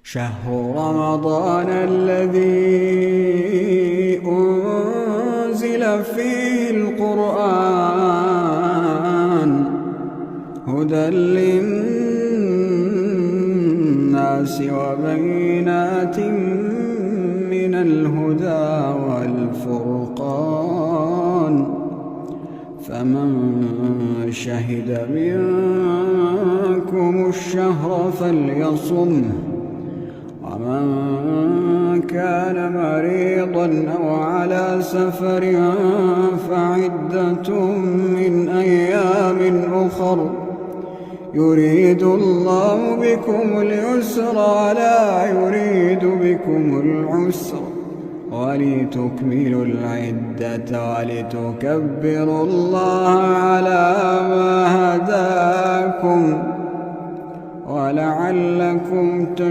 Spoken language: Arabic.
شهر رمضان الذي أنزل فيه القرآن هدى للناس وبينات من الهدى والفرقان، فمن شهد منكم الشهر فليصمه، ومن كان مريضا أو على سفر فعدة من أيام أخر، يريد الله بكم اليسر ولا يريد بكم العسر، ولتكملوا العدة ولتكبروا الله على ما هداكم ولعلكم تشكرون.